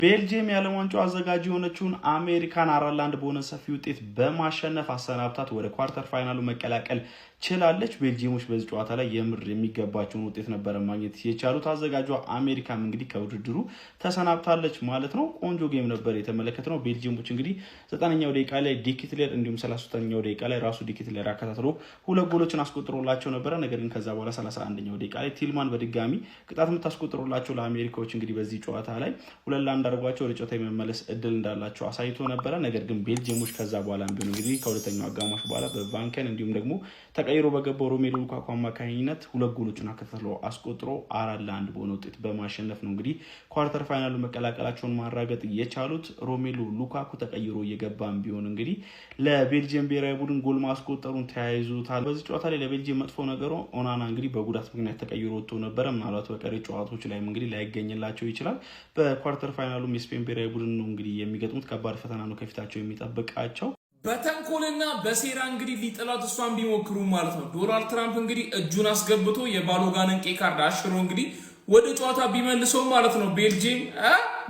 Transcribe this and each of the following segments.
ቤልጂየም የዓለም ዋንጫው አዘጋጅ የሆነችውን አሜሪካን 4-1 በሆነ ሰፊ ውጤት በማሸነፍ አሰናብታት ወደ ኳርተር ፋይናሉ መቀላቀል ችላለች። ቤልጂየሞች በዚህ ጨዋታ ላይ የምር የሚገባቸውን ውጤት ነበር ማግኘት የቻሉት። አዘጋጇ አሜሪካም እንግዲህ ከውድድሩ ተሰናብታለች ማለት ነው። ቆንጆ ጌም ነበር የተመለከትነው። ቤልጂየሞች እንግዲህ 9ኛው ደቂቃ ላይ ዲኪትሌር እንዲሁም 33ኛው ደቂቃ ላይ ራሱ ዲኪትሌር አከታትሎ ሁለት ጎሎችን አስቆጥሮላቸው ነበረ። ነገር ግን ከዛ በኋላ 31ኛው ደቂቃ ላይ ቲልማን በድጋሚ ቅጣት የምታስቆጥሮላቸው ለአሜሪካዎች እንግዲህ በዚህ ጨዋታ ላይ 2-1 አድርጓቸው ወደ ጨዋታ የመመለስ እድል እንዳላቸው አሳይቶ ነበረ። ነገር ግን ቤልጂየሞች ከዛ በኋላ ቢሆን እንግዲህ ከሁለተኛው አጋማሽ በኋላ በቫንከን እንዲሁም ደግሞ ተቀይሮ በገባው ሮሜሉ ሉካኩ አማካኝነት ሁለት ጎሎችን አከታትሎ አስቆጥሮ 4-1 በሆነ ውጤት በማሸነፍ ነው እንግዲህ ኳርተር ፋይናሉ መቀላቀላቸውን ማረጋገጥ የቻሉት። ሮሜሉ ሉካኩ ተቀይሮ እየገባም ቢሆን እንግዲህ ለቤልጂየም ብሔራዊ ቡድን ጎል ማስቆጠሩን ተያይዞታል። በዚህ ጨዋታ ላይ ለቤልጂየም መጥፎ ነገሩ ኦናና እንግዲህ በጉዳት ምክንያት ተቀይሮ ወጥቶ ነበረ። ምናልባት በቀሪ ጨዋታዎች ላይም እንግዲህ ላይገኝላቸው ይችላል። በኳርተር ፋይናሉ የስፔን ብሔራዊ ቡድን ነው እንግዲህ የሚገጥሙት። ከባድ ፈተና ነው ከፊታቸው የሚጠብቃቸው። በተንኮልና በሴራ እንግዲህ ሊጥላት እሷን ቢሞክሩ ማለት ነው። ዶናልድ ትራምፕ እንግዲህ እጁን አስገብቶ የባሎጋንን ቀይ ካርድ አሽሮ እንግዲህ ወደ ጨዋታ ቢመልሰው ማለት ነው ቤልጂየም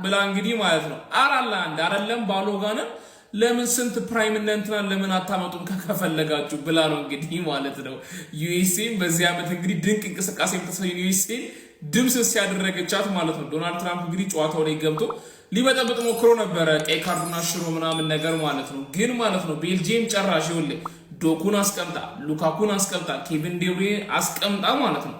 ብላ እንግዲህ ማለት ነው 4-1 አይደለም ባሎጋንን ለምን ስንት ፕራይም እንትና ለምን አታመጡም ከፈለጋችሁ ብላ ነው እንግዲህ ማለት ነው። ዩኤስኤም በዚህ ዓመት እንግዲህ ድንቅ እንቅስቃሴ የምታሳየው ዩኤስኤ ድምስ ሲያደረገቻት ማለት ነው። ዶናልድ ትራምፕ እንግዲህ ጨዋታው ላይ ገብቶ ሊበጠብጥ ሞክሮ ነበረ ቀይ ካርዱን አሽሮ ምናምን ነገር ማለት ነው። ግን ማለት ነው ቤልጂየም ጨራሽ ይኸውልህ ዶኩን አስቀምጣ ሉካኩን አስቀምጣ ኬቪን ዴብሬ አስቀምጣ ማለት ነው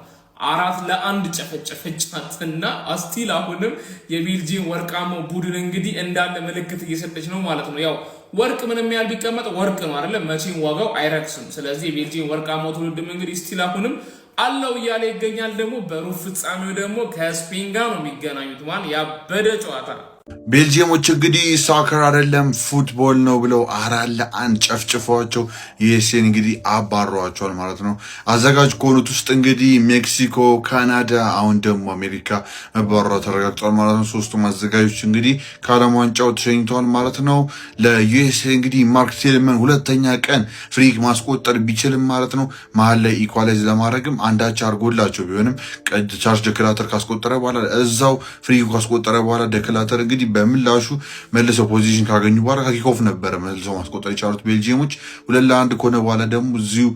4-1 ጨፈጨፈቻትና አስቲል አሁንም የቤልጂየም ወርቃማው ቡድን እንግዲህ እንዳለ ምልክት እየሰጠች ነው ማለት ነው። ያው ወርቅ ምንም ያህል ቢቀመጥ ወርቅ ነው አይደለም፣ መቼም ዋጋው አይረክስም። ስለዚህ የቤልጂየም ወርቃማው ትውልድም እንግዲህ ስቲል አሁንም አለው እያለ ይገኛል። ደግሞ በሩብ ፍጻሜው ደግሞ ከስፔን ጋር ነው የሚገናኙት። ማን ያበደ ጨዋታ ነው። ቤልጂየሞች እንግዲህ ሳከር አይደለም ፉትቦል ነው ብለው 4-1 ጨፍጭፈዋቸው ዩኤስኤን እንግዲህ አባረዋቸዋል ማለት ነው። አዘጋጅ ከሆኑት ውስጥ እንግዲህ ሜክሲኮ፣ ካናዳ አሁን ደግሞ አሜሪካ መባረሯ ተረጋግጧል ማለት ነው። ሶስቱም አዘጋጆች እንግዲህ ከዓለም ዋንጫው ተሸኝተዋል ማለት ነው። ለዩኤስኤ እንግዲህ ማርክ ቴልመን ሁለተኛ ቀን ፍሪክ ማስቆጠር ቢችልም ማለት ነው መሀል ላይ ኢኳላይዝ ለማድረግም አንዳች አድርጎላቸው ቢሆንም ቻርልስ ደክላተር ካስቆጠረ በኋላ እዛው ፍሪክ ካስቆጠረ በኋላ ደክላተር እንግዲህ በምላሹ መልሰው ፖዚሽን ካገኙ በኋላ ከኪኮፍ ነበረ መልሰው ማስቆጠር የቻሉት ቤልጂየሞች 2-1 ከሆነ በኋላ ደግሞ እዚሁ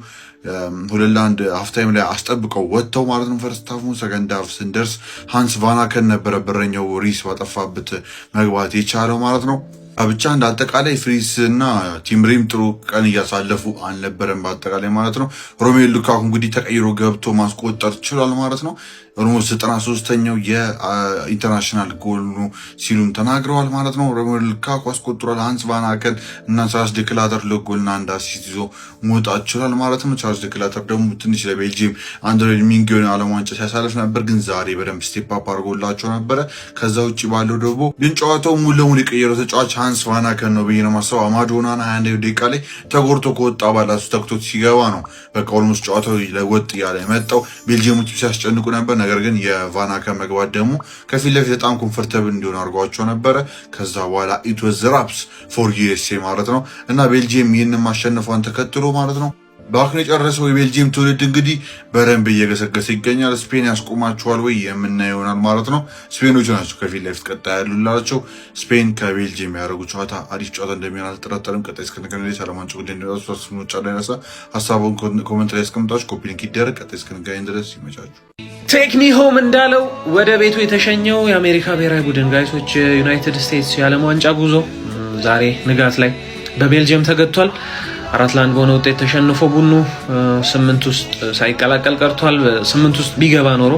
2-1 ሃፍ ታይም ላይ አስጠብቀው ወጥተው ማለት ነው። ፈርስት ሃፍ ሰከንድ ሃፍ ስንደርስ ሃንስ ቫናከን ነበረ በረኛው ሪስ ባጠፋበት መግባት የቻለው ማለት ነው። ብቻ እንደ አጠቃላይ ፍሪስ እና ቲምሪም ጥሩ ቀን እያሳለፉ አልነበረም በአጠቃላይ ማለት ነው። ሮሜሉ ሉካኩ እንግዲህ ተቀይሮ ገብቶ ማስቆጠር ችሏል ማለት ነው። ኦልሞስት 93ኛው የኢንተርናሽናል ጎል ነው ሲሉም ተናግረዋል ማለት ነው። ሮሜሉ ሉካኩ አስቆጥሯል። ሃንስ ቫናከን እና ቻርልስ ደክላተር ለጎልና አንድ አሲስት ይዞ መውጣት ችሏል ማለት ነው። ቻርልስ ደክላተር ደግሞ ትንሽ ለቤልጂየም አንድሬ ሚንጊዮን ዓለም ዋንጫ ሲያሳልፍ ነበር፣ ግን ዛሬ በደንብ ስቴፕ አፕ አድርጎላቸው ነበረ። ከዛ ውጭ ባለው ደግሞ ግን ጨዋታው ሙሉ ለሙሉ የቀየረው ተጫዋች ሃንስ ቫናከን ነው ብዬ ነው የማስበው። አማድ ኦናና 21 ደቂቃ ላይ ተጎድቶ ከወጣ በኋላ ተክቶት ሲገባ ነው በቃ ኦልሞስት ጨዋታው ለወጥ ያለ የመጣው። ቤልጂየሞች ሲያስጨንቁ ነበር፣ ነገር ግን የቫናከን መግባት ደግሞ ከፊት ለፊት በጣም ኮምፎርታብል እንዲሆን አድርጓቸው ነበረ። ከዛ በኋላ ኢት ዋዝ ራፕስ ፎር ዩኤስኤ ማለት ነው እና ቤልጂየም ይህንን ማሸነፏን ተከትሎ ማለት ነው በአክን የጨረሰው የቤልጂየም ትውልድ እንግዲህ በደንብ እየገሰገሰ ይገኛል። ስፔን ያስቆማቸዋል ወይ የምናየው ይሆናል ማለት ነው። ስፔኖች ናቸው ከፊት ለፊት ቀጣይ ያሉላቸው። ስፔን ከቤልጂየም ያደረጉ ጨዋታ አሪፍ ጨዋታ እንደሚሆን አልጠራጠርም። ቀጣይ እስክንገናኝ ሰላም አንቺ ጉዳይ እንደራሱ ተስኖቻ ላይ ነሳ ሀሳቡን ኮሜንት ላይ ያስቀምጣችሁ፣ ኮፒ ሊንክ ይደረግ። ቀጣይ እስክንገናኝ ድረስ ይመቻችሁ። ቴክኒ ሆም እንዳለው ወደ ቤቱ የተሸኘው የአሜሪካ ብሔራዊ ቡድን ጋይሶች ዩናይትድ ስቴትስ የዓለም ዋንጫ ጉዞ ዛሬ ንጋት ላይ በቤልጂየም ተገጥቷል። 4-1 በሆነ ውጤት ተሸንፎ ቡድኑ 8 ውስጥ ሳይቀላቀል ቀርቷል። 8 ውስጥ ቢገባ ኖሮ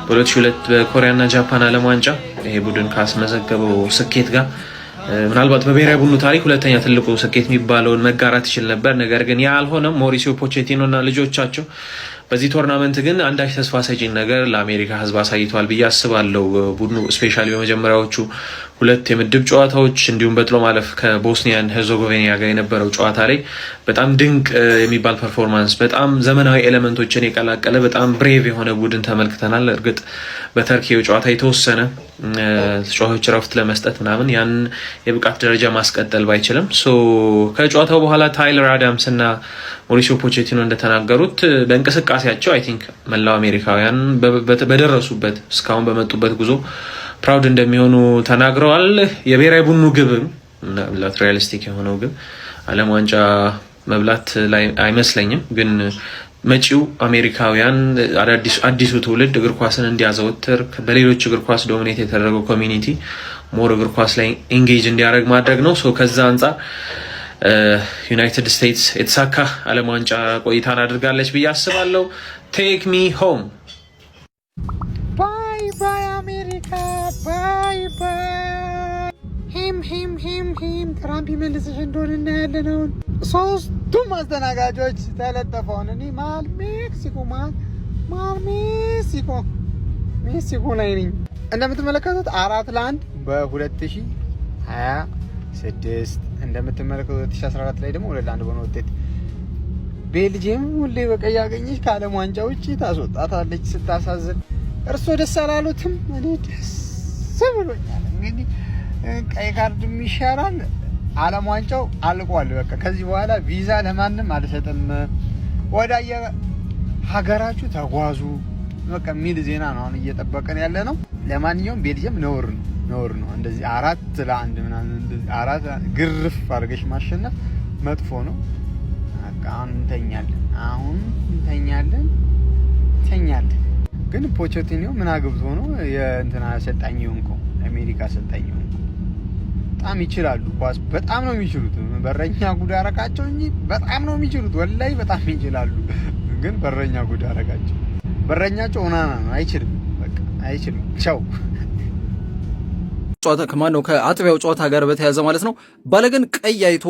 በ2002 በኮሪያና ጃፓን ዓለም ዋንጫ ይሄ ቡድን ካስመዘገበው ስኬት ጋር ምናልባት በብሔራዊ ቡድኑ ታሪክ ሁለተኛ ትልቁ ስኬት የሚባለውን መጋራት ይችል ነበር። ነገር ግን ያ አልሆነም። ሞሪሲዮ ፖቼቲኖ እና ልጆቻቸው በዚህ ቶርናመንት ግን አንዳች ተስፋ ሰጪ ነገር ለአሜሪካ ሕዝብ አሳይቷል ብዬ አስባለሁ። ቡድኑ ስፔሻሊ በመጀመሪያዎቹ 2 የምድብ ጨዋታዎች እንዲሁም በጥሎ ማለፍ ከቦስኒያን ሄርዞጎቪና ጋር የነበረው ጨዋታ ላይ በጣም ድንቅ የሚባል ፐርፎርማንስ፣ በጣም ዘመናዊ ኤሌመንቶችን የቀላቀለ በጣም ብሬቭ የሆነ ቡድን ተመልክተናል። እርግጥ በተርኪው ጨዋታ የተወሰነ ተጫዋቾች ረፍት ለመስጠት ምናምን ያን የብቃት ደረጃ ማስቀጠል ባይችልም ከጨዋታው በኋላ ታይለር አዳምስ እና ሞሪሲዮ ፖቼቲኖ እንደተናገሩት በእንቅስቃሴያቸው አይ ቲንክ መላው አሜሪካውያን በደረሱበት እስካሁን በመጡበት ጉዞ ፕራውድ እንደሚሆኑ ተናግረዋል። የብሔራዊ ቡድኑ ግብም ምናልባት ሪያሊስቲክ የሆነው ግብ ዓለም ዋንጫ መብላት ላይ አይመስለኝም፣ ግን መጪው አሜሪካውያን አዲሱ ትውልድ እግር ኳስን እንዲያዘወትር በሌሎች እግር ኳስ ዶሚኔት የተደረገው ኮሚኒቲ ሞር እግር ኳስ ላይ ኤንጌጅ እንዲያደርግ ማድረግ ነው። ከዛ አንጻር ዩናይትድ ስቴትስ የተሳካ ዓለም ዋንጫ ቆይታን አድርጋለች ብዬ አስባለሁ። ቴክ ሚ ሆም። ባይ ባይ አሜሪካ፣ ባይ ባይ። ሂም ትራምፕ ይመልስሽ እንደሆነ እናያለን። አሁን ሶስቱም አስተናጋጆች ተለጠፈውን እኔ መሀል ሜክሲኮ ላይ ነኝ። እንደምትመለከቱት 4-1 በ2026 እንደምትመለከቱት 2014 ላይ ደግሞ 2-1 በሆነ ውጤት ቤልጅየም ሁሌ በቀይ ያገኘች ከዓለም ዋንጫ ውጭ ታስወጣታለች። ስታሳዝን እርሶ ደስ አላሉትም? እኔ ደስ ብሎኛል። እንግዲህ ቀይ ካርድ ይሻራል። ዓለም ዋንጫው አልቋል። በቃ ከዚህ በኋላ ቪዛ ለማንም አልሰጥም፣ ወዳየ ሀገራችሁ ተጓዙ በቃ የሚል ዜና ነው አሁን እየጠበቀን ያለ ነው። ለማንኛውም ቤልጅየም ነውር ነው እንደዚህ 4-1 ምናምን እንደዚህ ግርፍ አድርገሽ ማሸነፍ መጥፎ ነው። በቃ አሁን እንተኛለን። ግን ፖቼቲኖ ምን አግብቶ ነው የእንትና አሰልጣኝ የሆንከው? አሜሪካ አሰልጣኝ የሆንከው? በጣም ይችላሉ፣ ኳስ በጣም ነው የሚችሉት። በረኛ ጉድ አረጋቸው እንጂ በጣም ነው የሚችሉት። ወላይ በጣም ይችላሉ፣ ግን በረኛ ጉድ አረጋቸው። በረኛቸው ኦናና ነው። አይችልም፣ በቃ አይችልም። ቻው ጨዋታ ከማን ነው ከአጥቢያው ጨዋታ ጋር በተያያዘ ማለት ነው። ባለገን ቀይ አይቶ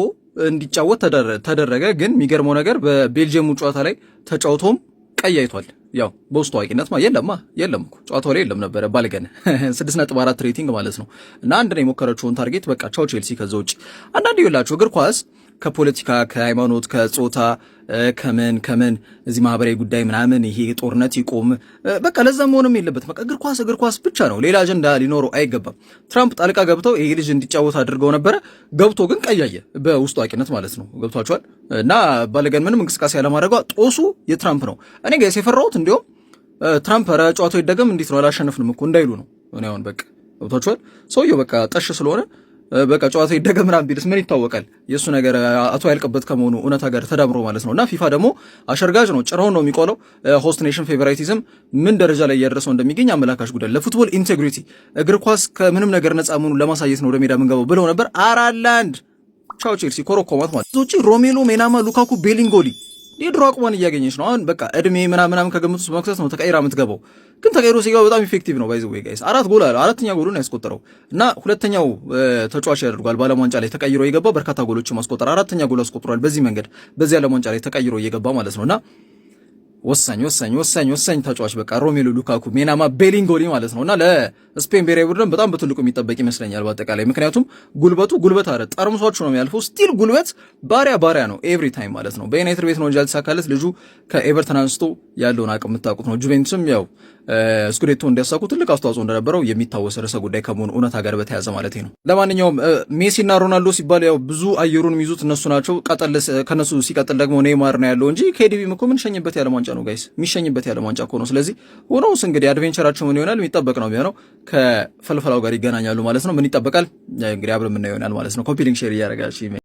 እንዲጫወት ተደረገ። ግን የሚገርመው ነገር በቤልጅየሙ ጨዋታ ላይ ተጫውቶም ቀይ አይቷል። ያው በውስጥ አዋቂነት የለም እኮ ጨዋታው ላይ የለም ነበረ። ባለገን 6.4 ሬቲንግ ማለት ነው። እና አንድ ነው የሞከረችውን ታርጌት በቃ ቻው ቼልሲ። ከዛ ውጭ አንዳንድ ይላችሁ እግር ኳስ ከፖለቲካ ከሃይማኖት ከጾታ ከምን እዚህ ማህበራዊ ጉዳይ ምናምን ይሄ ጦርነት ይቆም በቃ ለዛ መሆንም የለበት። በቃ እግር ኳስ ብቻ ነው፣ ሌላ አጀንዳ ሊኖረው አይገባም። ትራምፕ ጣልቃ ገብተው ይሄ ልጅ እንዲጫወት አድርገው ነበረ። ገብቶ ግን ቀያየ በውስጡ አዋቂነት ማለት ነው። ገብቷቸዋል። እና ባለገን ምንም እንቅስቃሴ ያለማድረጓ ጦሱ የትራምፕ ነው። እኔ ጋር የፈራሁት እንዲሁም ትራምፕ ኧረ ጨዋታው ይደገም እንዴት ነው አላሸነፍንም እኮ እንዳይሉ ነው። እኔ አሁን በቃ ገብቷቸዋል። ሰውየው በቃ ጠሽ ስለሆነ በቃ ጨዋታ ይደገም ምናምን ቢልስ ምን ይታወቃል? የእሱ ነገር አቶ ያልቅበት ከመሆኑ እውነታ ጋር ተዳምሮ ማለት ነው። እና ፊፋ ደግሞ አሸርጋጅ ነው፣ ጭራውን ነው የሚቆለው። ሆስት ኔሽን ፌቨራይቲዝም ምን ደረጃ ላይ እያደረሰው እንደሚገኝ አመላካሽ ጉዳይ። ለፉትቦል ኢንቴግሪቲ እግር ኳስ ከምንም ነገር ነፃ መሆኑን ለማሳየት ነው ወደ ሜዳ የምንገባው ብለው ነበር። 4-1 ቻው ቼልሲ ኮረኮማት ማለት ነው። ሮሜሎ፣ ሜናማ፣ ሉካኩ፣ ቤሊንጎሊ የድሮ አቅሟን እያገኘች ነው። አሁን በቃ እድሜ ምናምን ከግምት ውስጥ መክተት ነው ተቀይራ የምትገባው። ግን ተቀይሮ ሲገባ በጣም ኢፌክቲቭ ነው። ባይዘው ጋይስ 4 ጎል አለ። አራተኛ ጎሉን ያስቆጠረው እና ሁለተኛው ተጫዋች ያደርጓል። በዓለም ዋንጫ ላይ ተቀይሮ የገባው በርካታ ጎሎችን ማስቆጠር አራተኛ ጎል አስቆጥሯል። በዚህ መንገድ በዚህ ዓለም ዋንጫ ላይ ተቀይሮ እየገባ ማለት ነውና ወሳኝ ተጫዋች በቃ ሮሜሎ ሉካኩ፣ ሜናማ፣ ቤሊንጎሊ ማለት ነውና ለስፔን ብሔራዊ ቡድን በጣም በትልቁ የሚጠበቅ ይመስለኛል በአጠቃላይ። ምክንያቱም ጉልበት አረ ጠርምሷችሁ ነው የሚያልፈው። ስቲል ጉልበት ባሪያ ነው ኤቭሪ ታይም ማለት ነው። በዩናይትድ ቤት ነው እንጂ ያልተሳካለት ልጁ ከኤቨርተን አንስቶ ያለውን አቅም የምታውቁት ነው። ጁቬንቱስም ያው ስኩዴቶ እንዲያሳኩ ትልቅ አስተዋጽኦ እንደነበረው የሚታወስ ርዕሰ ጉዳይ ከመሆኑ እውነታ ጋር በተያያዘ ማለት ነው። ለማንኛውም ሜሲና ሮናልዶ ሲባል ያው ብዙ አየሩን የሚይዙት እነሱ ናቸው። ከነሱ ሲቀጥል ደግሞ ኔይማር ነው ያለው እንጂ ኬዲቢም እኮ ምን ሸኝበት ያለ ዋንጫ ነው ጋይስ፣ የሚሸኝበት ያለ ዋንጫ እኮ ነው። ስለዚህ ሆኖስ እንግዲህ አድቬንቸራቸው ምን ይሆናል የሚጠበቅ ነው የሚሆነው። ከፈልፈላው ጋር ይገናኛሉ ማለት ነው። ምን ይጠበቃል እንግዲህ አብረን የምናየው ይሆናል ማለት ነው። ኮፒ ሊንክ ሼር እያደረጋችሁ